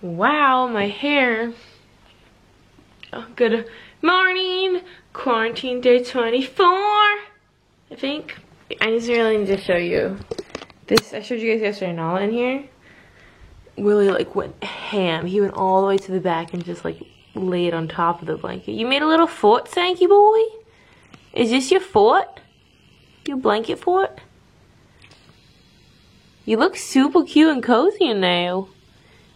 Wow, my hair. Oh, good morning. Quarantine day 24, I think. I just really need to show you. This, I showed you guys yesterday, Nala in here. Willie like went ham. He went all the way to the back and just like laid on top of the blanket. You made a little fort, Sanky boy? Is this your fort? Your blanket fort? You look super cute and cozy in there.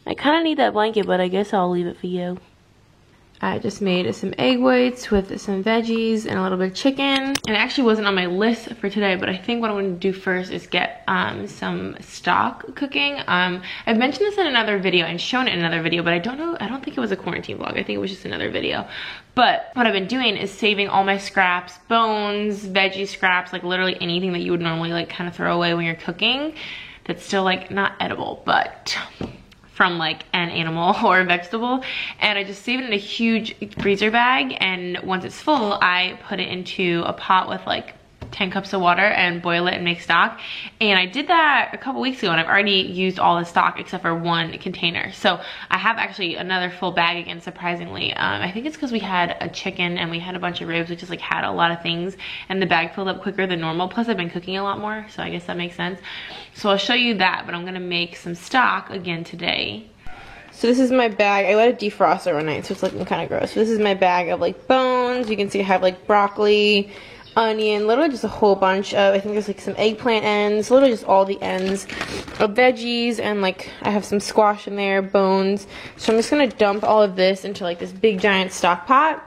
I kind of need that blanket, but I guess I'll leave it for you. I just made some egg whites with some veggies and a little bit of chicken. And it actually wasn't on my list for today, but I think what I'm going to do first is get some stock cooking. I've mentioned this in another video and shown it in another video, but I don't think it was a quarantine vlog. I think it was just another video. But what I've been doing is saving all my scraps, bones, veggie scraps, like literally anything that you would normally like kind of throw away when you're cooking that's still like not edible, but from like an animal or a vegetable. And I just save it in a huge freezer bag, and once it's full I put it into a pot with like 10 cups of water and boil it and make stock. And I did that a couple weeks ago and I've already used all the stock except for one container. So I have actually another full bag again, surprisingly. I think it's because we had a chicken and we had a bunch of ribs, which just like had a lot of things, and the bag filled up quicker than normal. Plus I've been cooking a lot more, so I guess that makes sense. So I'll show you that, but I'm gonna make some stock again today. So this is my bag. I let it defrost overnight, so it's looking kind of gross. So this is my bag of like bones. You can see I have like broccoli, onion, literally just a whole bunch of, I think there's like some eggplant ends, literally just all the ends of veggies, and like I have some squash in there, bones. So I'm just gonna dump all of this into like this big giant stock pot,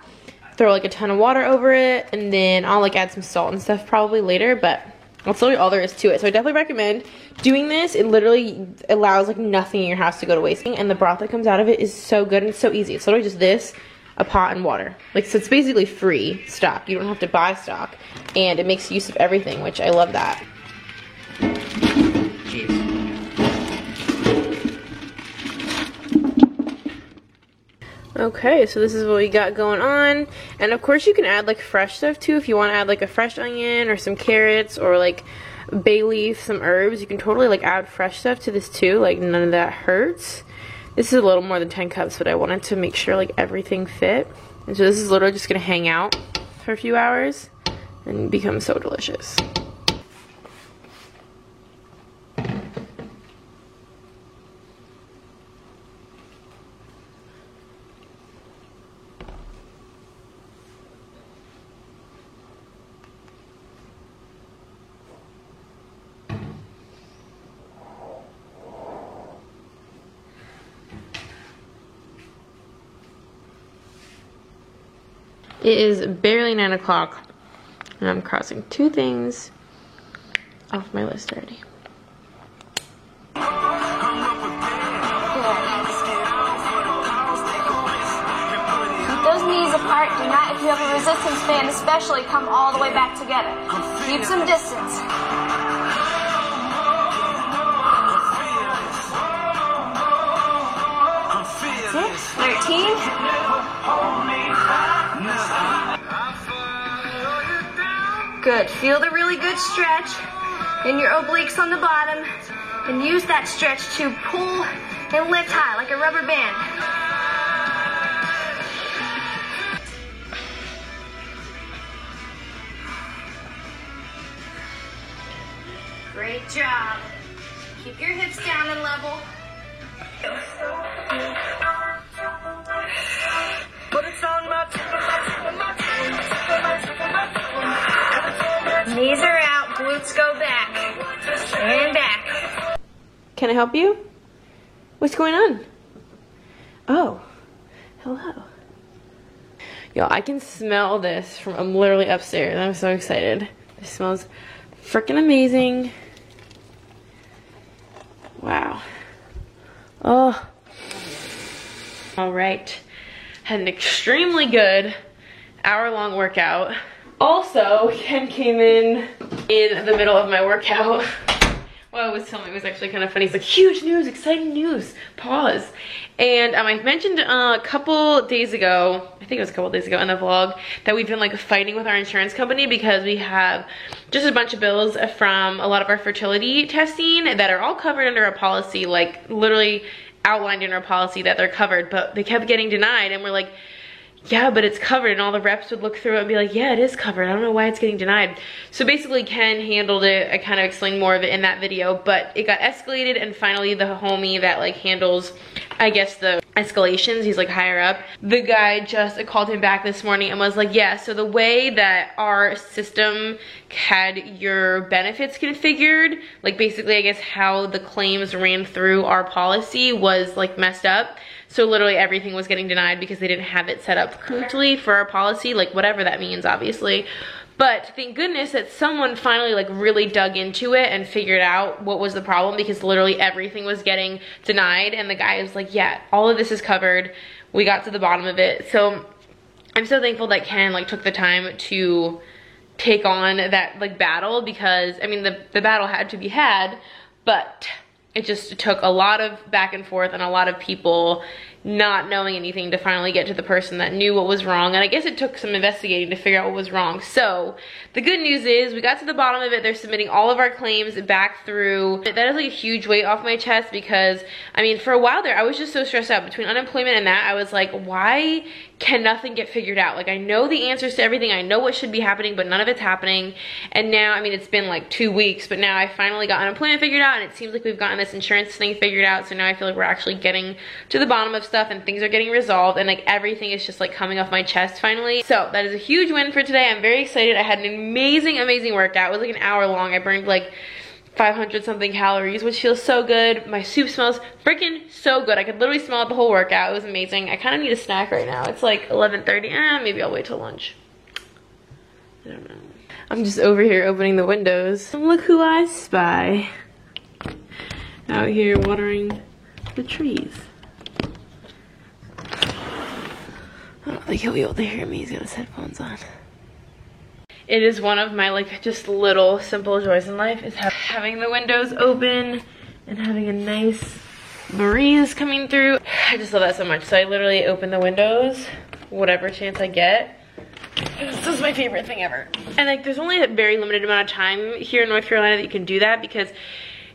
throw like a ton of water over it, and then I'll like add some salt and stuff probably later, but that's literally all there is to it. So I definitely recommend doing this. It literally allows like nothing in your house to go to waste, and the broth that comes out of it is so good and it's so easy. It's literally just this, a pot and water. Like, so it's basically free stock. You don't have to buy stock, and it makes use of everything, which I love that. Jeez. Okay, so this is what we got going on, and of course you can add like fresh stuff too. If you want to add like a fresh onion or some carrots or like bay leaf, some herbs, you can totally like add fresh stuff to this too. Like, none of that hurts. This is a little more than 10 cups, but I wanted to make sure like everything fit. And so this is literally just gonna hang out for a few hours and become so delicious. It is barely 9 o'clock, and I'm crossing 2 things off my list already. Keep those knees apart. Do not, if you have a resistance band especially, come all the way back together. Keep some distance. That's it. 13. Good. Feel the really good stretch in your obliques on the bottom, and use that stretch to pull and lift high like a rubber band. Great job. Keep your hips down and level. Knees are out, glutes go back, and back. Can I help you? What's going on? Oh, hello. Y'all, I can smell this from, I'm literally upstairs. I'm so excited. This smells freaking amazing. Wow. Oh. All right. Had an extremely good hour-long workout. Also, Ken came in the middle of my workout. Well, I was telling me, it was actually kind of funny. He's like, huge news, exciting news, pause. And I mentioned a couple days ago, I think it was a couple days ago in the vlog, that we've been like fighting with our insurance company because we have just a bunch of bills from a lot of our fertility testing that are all covered under a policy. Like, literally outlined in our policy that they're covered, but they kept getting denied, and we're like, yeah, but it's covered. And all the reps would look through it and be like, yeah, it is covered. I don't know why it's getting denied. So basically Ken handled it. I kind of explained more of it in that video, but it got escalated, and finally the homie that like handles, I guess, the escalations, he's like higher up, the guy just called him back this morning and was like, yeah, so the way that our system had your benefits configured, like basically I guess how the claims ran through our policy was like messed up. So literally everything was getting denied because they didn't have it set up correctly for our policy, like whatever that means, obviously. But thank goodness that someone finally like really dug into it and figured out what was the problem, because literally everything was getting denied, and the guy was like, yeah, all of this is covered. We got to the bottom of it. So I'm so thankful that Ken like took the time to take on that like battle, because I mean the battle had to be had, but it just took a lot of back and forth and a lot of people not knowing anything to finally get to the person that knew what was wrong. And I guess it took some investigating to figure out what was wrong. So the good news is we got to the bottom of it. They're submitting all of our claims back through. That is like a huge weight off my chest, because I mean, for a while there, I was just so stressed out between unemployment and that. I was like, why can nothing get figured out? Like, I know the answers to everything. I know what should be happening, but none of it's happening. And now, I mean, it's been like 2 weeks, but now I finally got unemployment figured out, and it seems like we've gotten this insurance thing figured out. So now I feel like we're actually getting to the bottom of stuff, and things are getting resolved, and like everything is just like coming off my chest finally. So that is a huge win for today. I'm very excited. I had an amazing workout. It was like an hour long. I burned like 500 something calories, which feels so good. My soup smells freaking so good. I could literally smell it the whole workout. It was amazing. I kind of need a snack right now. It's like 11:30. Maybe I'll wait till lunch. I don't know. I'm just over here opening the windows. And look who I spy. Out here watering the trees. I don't think he'll be able to hear me. He's got his headphones on. It is one of my like just little simple joys in life, is having the windows open and having a nice breeze coming through. I just love that so much. So I literally open the windows whatever chance I get. This is my favorite thing ever. And like there's only a very limited amount of time here in North Carolina that you can do that, because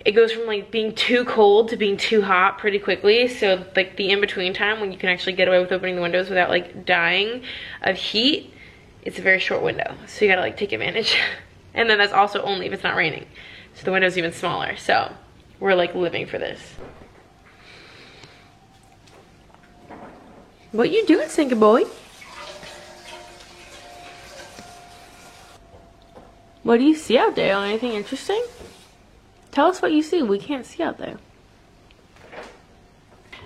it goes from like being too cold to being too hot pretty quickly. So like the in-between time when you can actually get away with opening the windows without like dying of heat, it's a very short window. So you gotta like take advantage. And then that's also only if it's not raining. So the window's even smaller. So we're like living for this. What you doing, Stinky boy? What do you see out there? Anything interesting? Tell us what you see. We can't see out there.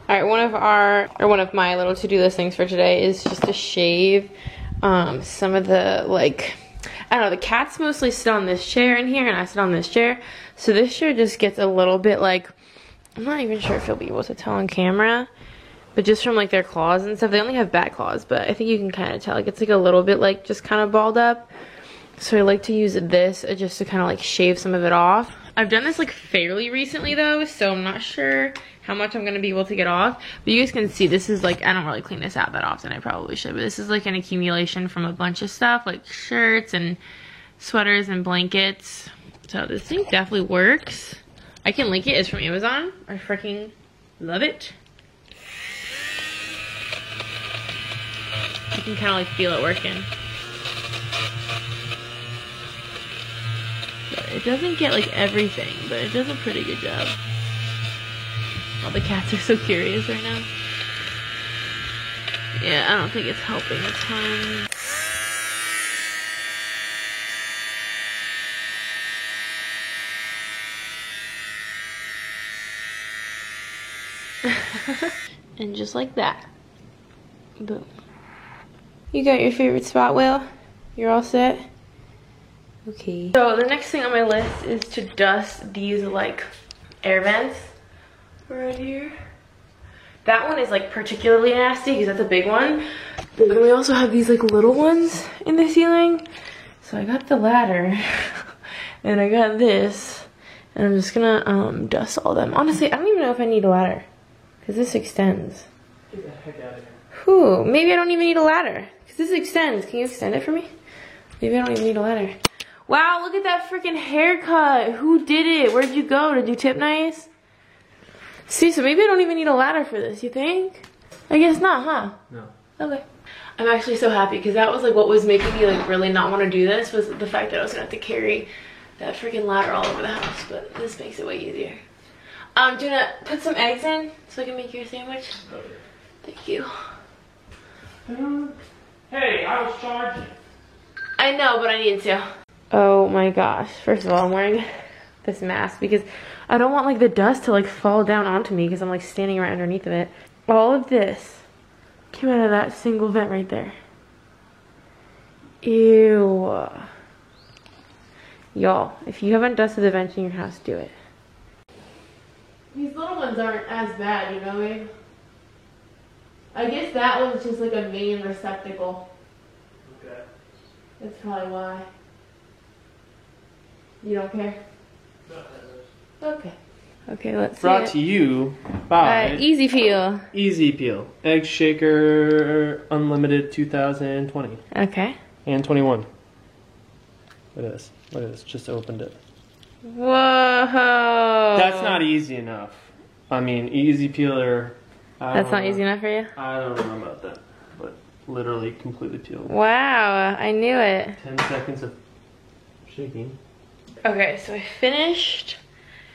All right, one of my little to-do list things for today is just to shave some of the, like, I don't know, the cats mostly sit on this chair in here, and I sit on this chair. So this chair just gets a little bit like, I'm not even sure if you'll be able to tell on camera, but just from like their claws and stuff, they only have back claws, but I think you can kind of tell. It gets like a little bit like just kind of balled up. So I like to use this just to kind of like shave some of it off. I've done this like fairly recently though, so I'm not sure how much I'm going to be able to get off. But you guys can see this is like, I don't really clean this out that often. I probably should, but this is like an accumulation from a bunch of stuff like shirts and sweaters and blankets. So this thing definitely works. I can link it. It's from Amazon. I freaking love it. You can kind of like feel it working. It doesn't get like everything, but it does a pretty good job. All the cats are so curious right now. Yeah, I don't think it's helping a ton. And just like that. Boom. You got your favorite spot, Will? You're all set? Okay. So the next thing on my list is to dust these like air vents right here. That one is like particularly nasty because that's a big one. But then we also have these like little ones in the ceiling. So I got the ladder and I got this, and I'm just gonna dust all of them. Honestly, I don't even know if I need a ladder because this extends. Get the heck out of here. Whew, maybe I don't even need a ladder because this extends. Can you extend it for me? Maybe I don't even need a ladder. Wow, look at that freaking haircut. Who did it? Where'd you go? Did you tip nice? See, so maybe I don't even need a ladder for this, you think? I guess not, huh? No. Okay. I'm actually so happy because that was like what was making me like really not want to do this, was the fact that I was gonna have to carry that freaking ladder all over the house, but this makes it way easier. Do you wanna put some eggs in so I can make your sandwich? Okay. Thank you. Hey, I was charging. I know, but I need to. Oh my gosh. First of all, I'm wearing this mask because I don't want like the dust to like fall down onto me because I'm like standing right underneath of it. All of this came out of that single vent right there. Ew. Y'all, if you haven't dusted the vents in your house, do it. These little ones aren't as bad, you know, babe? I guess that one's just like a main receptacle. Okay. That's probably why. You don't care? Okay. Okay, let's see. Brought to you by Easy Peel. Easy Peel. Egg Shaker Unlimited 2020. Okay. And 21. Look at this. Look at this. Just opened it. Whoa. That's not easy enough. I mean, Easy Peeler. That's not easy enough for you? I don't know about that. But literally completely peeled. Wow, I knew it. 10 seconds of shaking. Okay, so I finished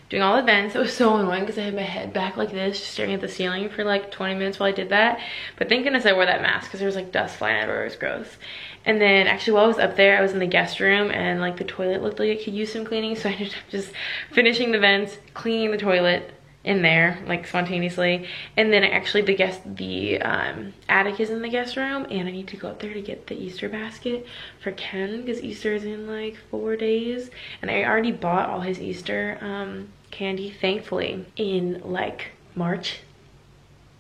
doing all the vents. It was so annoying because I had my head back like this, just staring at the ceiling for like 20 minutes while I did that. But thank goodness I wore that mask because there was like dust flying everywhere. It was gross. And then actually while I was up there, I was in the guest room and like the toilet looked like it could use some cleaning. So I ended up just finishing the vents, cleaning the toilet in there like spontaneously. And then actually the attic is in the guest room and I need to go up there to get the Easter basket for Ken because Easter is in like 4 days. And I already bought all his Easter candy, thankfully, in like March,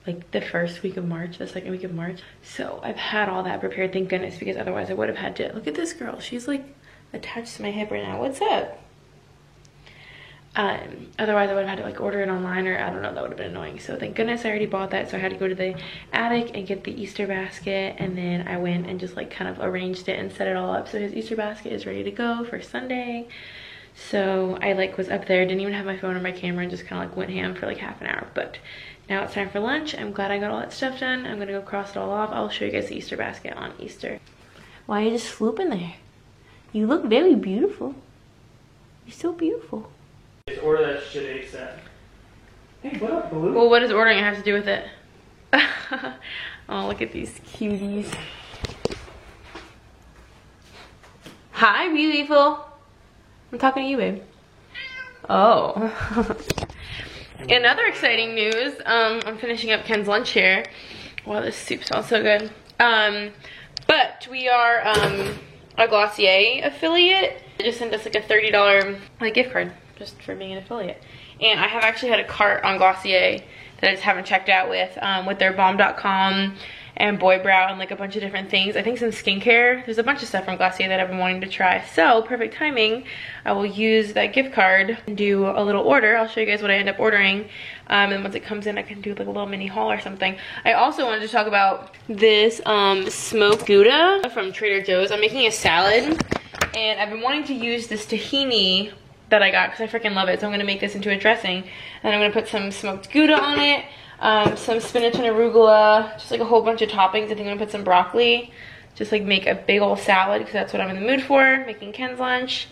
like the first week of March, the second week of March. So I've had all that prepared, thank goodness, because otherwise I would have had to. Look at this girl, she's like attached to my hip right now. What's up? Otherwise I would have had to like order it online, or I don't know, that would have been annoying. So thank goodness I already bought that. So I had to go to the attic and get the Easter basket, and then I went and just like kind of arranged it and set it all up. So his Easter basket is ready to go for Sunday. So I like was up there, didn't even have my phone or my camera, and just kind of like went ham for like half an hour. But now it's time for lunch. I'm glad I got all that stuff done. I'm gonna go cross it all off. I'll show you guys the Easter basket on Easter. Why are you just swooping there? You look very beautiful. You're so beautiful. Just order that shit ASAP. Hey, what up, Blue? Well, what does ordering have to do with it? Oh, look at these cuties. Hi, beautiful. I'm talking to you, babe. Oh. In other exciting news, I'm finishing up Ken's lunch here. Wow, this soup smells so good. But we are a Glossier affiliate. They just sent us like a $30 like gift card just for being an affiliate. And I have actually had a cart on Glossier that I just haven't checked out with their Balm.com and Boy Brow and like a bunch of different things. I think some skincare. There's a bunch of stuff from Glossier that I've been wanting to try. So perfect timing. I will use that gift card and do a little order. I'll show you guys what I end up ordering. And once it comes in, I can do like a little mini haul or something. I also wanted to talk about this smoked Gouda from Trader Joe's. I'm making a salad and I've been wanting to use this tahini that I got because I freaking love it. So I'm gonna make this into a dressing and I'm gonna put some smoked Gouda on it. Some spinach and arugula, just like a whole bunch of toppings. I think I'm gonna put some broccoli, just like make a big old salad because that's what I'm in the mood for, making Ken's lunch.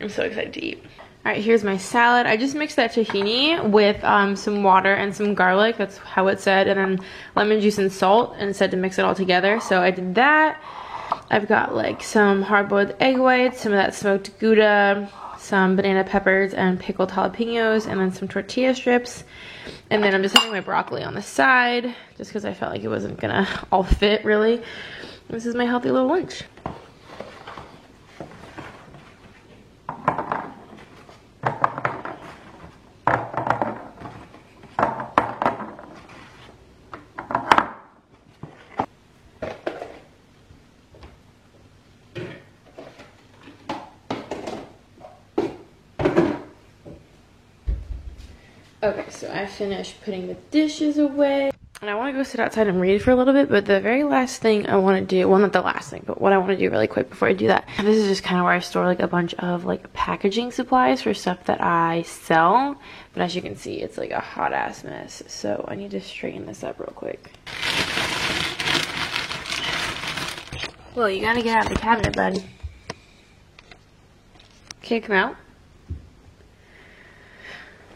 I'm so excited to eat. All right, here's my salad. I just mixed that tahini with some water and some garlic. That's how it said, and then lemon juice and salt, and it said to mix it all together. So I did that. I've got like some hard-boiled egg whites, some of that smoked Gouda, some banana peppers and pickled jalapenos, and then some tortilla strips. And then I'm just having my broccoli on the side, just because I felt like it wasn't gonna all fit really. This is my healthy little lunch. Okay, so I finished putting the dishes away. And I want to go sit outside and read for a little bit, but the very last thing I want to do, well, not the last thing, but what I want to do really quick before I do that, and this is just kind of where I store like a bunch of like packaging supplies for stuff that I sell. But as you can see, it's like a hot ass mess. So I need to straighten this up real quick. Well, you gotta get out of the cabinet, bud. Okay, come out.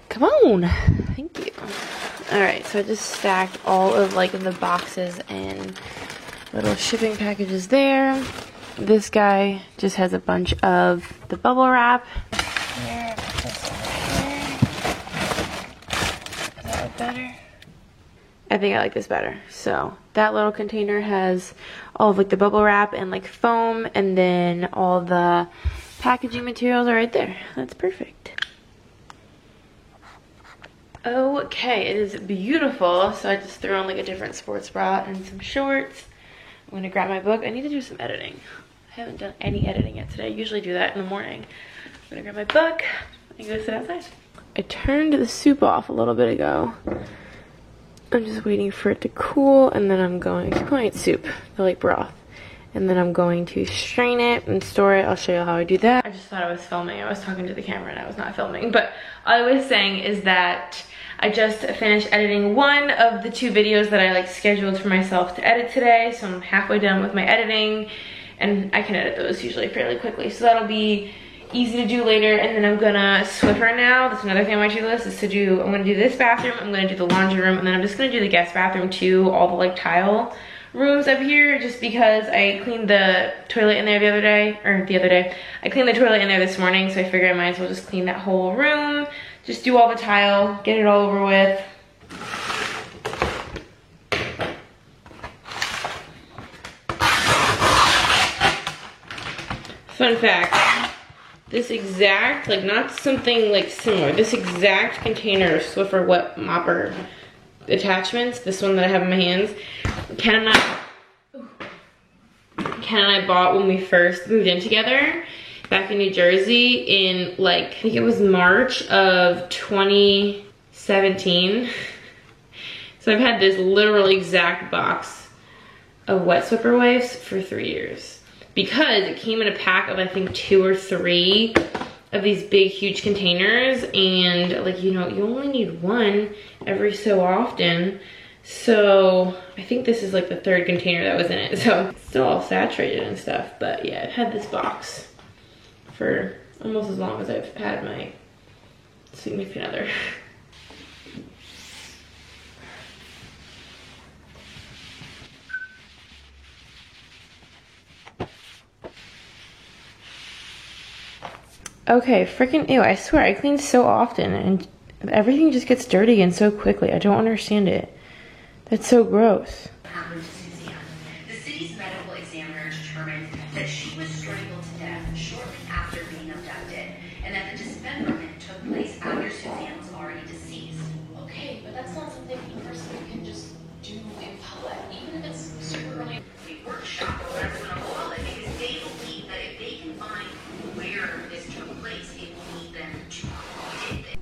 Come on. Thank you. Alright, so I just stacked all of like the boxes and little shipping packages there. This guy just has a bunch of the bubble wrap. Here, put this over here. Does that look better? I think I like this better. So that little container has all of like the bubble wrap and like foam, and then all the packaging materials are right there. That's perfect. Okay, it is beautiful. So I just threw on like a different sports bra and some shorts. I'm gonna grab my book. I need to do some editing. I haven't done any editing yet today. I usually do that in the morning. I'm gonna grab my book and go sit outside. I turned the soup off a little bit ago. I'm just waiting for it to cool, and then I'm going to cool it soup, I like broth. And then I'm going to strain it and store it. I'll show you how I do that. I just thought I was filming. I was talking to the camera and I was not filming. But all I was saying is that I just finished editing one of the 2 videos that I like scheduled for myself to edit today. So I'm halfway done with my editing, and I can edit those usually fairly quickly. So that'll be easy to do later. And then I'm gonna Swiffer now. That's another thing on my to-do list is to do, I'm gonna do this bathroom, I'm gonna do the laundry room, and then I'm just gonna do the guest bathroom too, all the like tile rooms up here, just because I cleaned the toilet in there I cleaned the toilet in there this morning, so I figured I might as well just clean that whole room, just do all the tile, get it all over with. Fun fact, this exact, like not something like similar, this exact container of Swiffer wet mopper attachments, this one that I have in my hands, Ken and I bought when we first moved in together back in New Jersey in like, I think it was March of 2017. So I've had this literal exact box of wet Swiffer wipes for 3 years. Because it came in a pack of I think 2 or 3 of these big huge containers, and like, you know, you only need one every so often. So I think this is like the 3rd container that was in it. So it's still all saturated and stuff, but yeah, I've had this box for almost as long as I've had my significant other. Okay, freaking ew, I swear I clean so often and everything just gets dirty again so quickly. I don't understand it. That's so gross. The city's medical examiner determined that she was strangled to death shortly after being abducted, and that the dismemberment took place after Suzanne was already deceased. Okay, but that's not something a person can just do in public, even if it's super early. The workshop, or whatever we're gonna call it, because they believe that if they can find where this took place, it will lead them to who did it.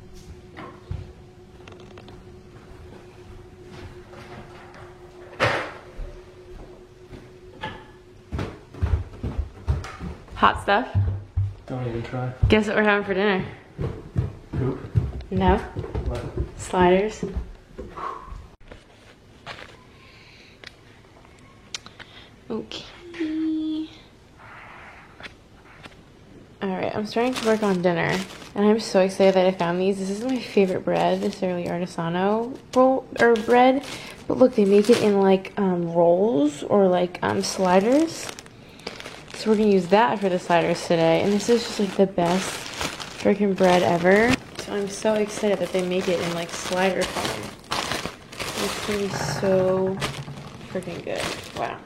Hot stuff. Don't even try. Guess what we're having for dinner? Poop. No. What? Sliders. Okay. Alright, I'm starting to work on dinner, and I'm so excited that I found these. This is my favorite bread, this Early Artisano roll or bread. But look, they make it in like rolls or like sliders. So we're gonna use that for the sliders today, and this is just like the best freaking bread ever. So I'm so excited that they make it in like slider form. It's gonna be so freaking good. Wow.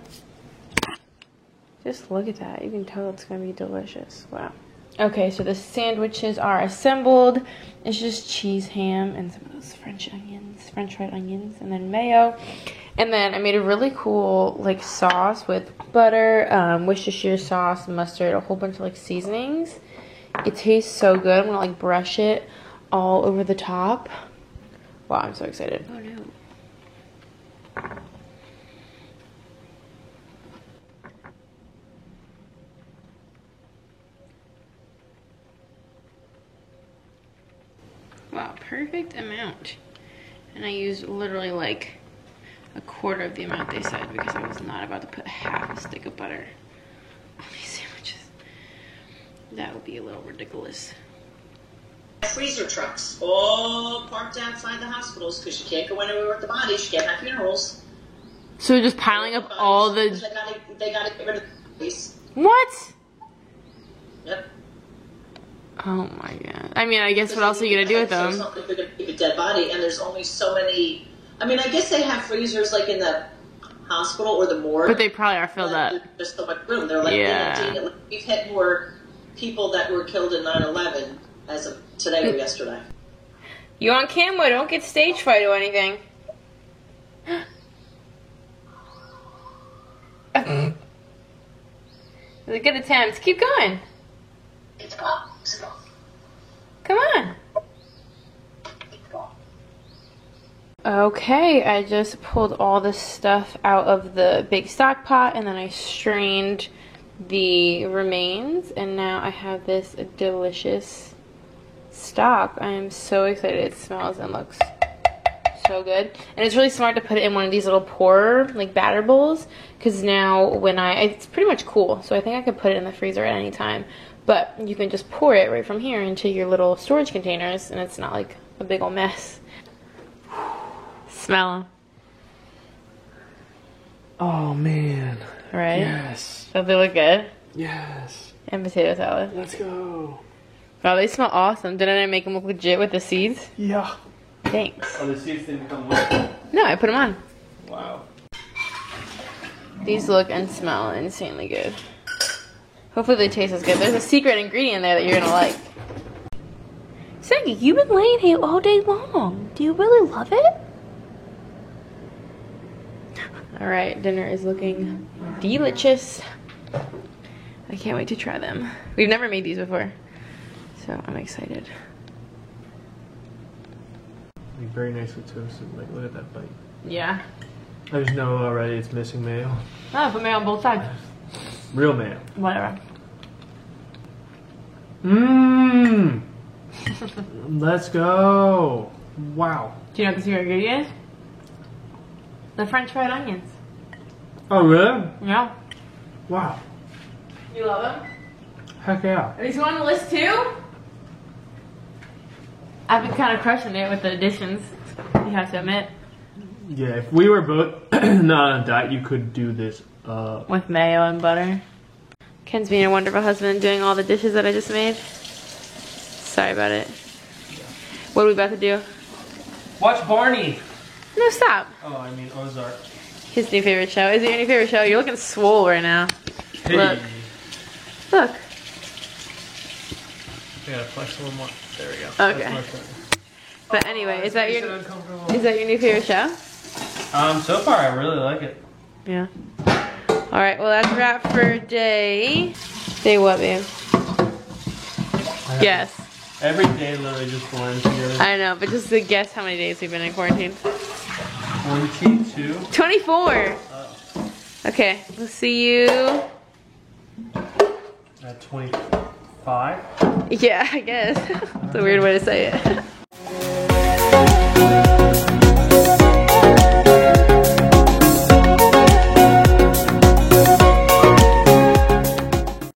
Just look at that. You can tell it's gonna be delicious. Wow. Okay, so the sandwiches are assembled. It's just cheese, ham, and some of those French fried onions, and then mayo. And then I made a really cool like sauce with butter, Worcestershire sauce, mustard, a whole bunch of like seasonings. It tastes so good. I'm gonna like brush it all over the top. Wow, I'm so excited. Oh no. about perfect amount. And I used literally like a quarter of the amount they said because I was not about to put half a stick of butter on these sandwiches. That would be a little ridiculous. Freezer trucks all parked outside the hospitals because you can't go anywhere with the bodies. You can't have funerals. So we're just piling up all the... They gotta get rid of the bodies. What? Yep. Oh my god. I mean, I guess what else are you gonna do with them? It's not like they're gonna keep a dead body, and there's only so many. I mean, I guess they have freezers like in the hospital or the morgue. But they probably are filled up. There's so much room. They're like, yeah. We've had more people that were killed in 9/11 as of today or yesterday. You on camera? Don't get stage fright or anything. It was a good attempt. Keep going. Come on. Okay, I just pulled all the stuff out of the big stock pot and then I strained the remains and now I have this delicious stock. I am so excited. It smells and looks so good. And it's really smart to put it in one of these little pour, like batter bowls, because now when it's pretty much cool, so I think I could put it in the freezer at any time. But you can just pour it right from here into your little storage containers and it's not like a big old mess. Smell them. Oh man. Right? Yes. Don't they look good? Yes. And potato salad. Let's go. Wow, they smell awesome. Didn't I make them look legit with the seeds? Yeah. Thanks. Oh, the seeds didn't come with it? No, I put them on. Wow. These look and smell insanely good. Hopefully they taste as good. There's a secret ingredient there that you're gonna like. Segi, you've been laying here all day long. Do you really love it? Alright, dinner is looking delicious. I can't wait to try them. We've never made these before, so I'm excited. Be very nicely toasted. Like, look at that bite. Yeah. I just know already it's missing mayo. Oh, put mayo on both sides. Real mayo. Whatever. Mmm. Let's go. Wow. Do you know what the secret ingredient is? The French fried onions. Oh, really? Yeah. Wow. You love them? Heck yeah. Are these on the list too? I've been kind of crushing it with the additions, you have to admit. Yeah, if we were both not on a diet, you could do this. With mayo and butter. Ken's being a wonderful husband doing all the dishes that I just made. Sorry about it. What are we about to do? Watch Barney. No, stop. Oh, I mean Ozark. His new favorite show. Is it your new favorite show? You're looking swole right now. Hey. Look. Look. I gotta flex a little more. There we go. Okay. But anyway, is that your new favorite show? So far I really like it. Yeah. All right. Well, that's a wrap for day. Day what, babe? Guess. Every day literally just blends together. I know, but just to guess how many days we've been in quarantine. 22. 24. Oh. Okay. We'll see you. At 25. Yeah, I guess. It's a weird way to say it.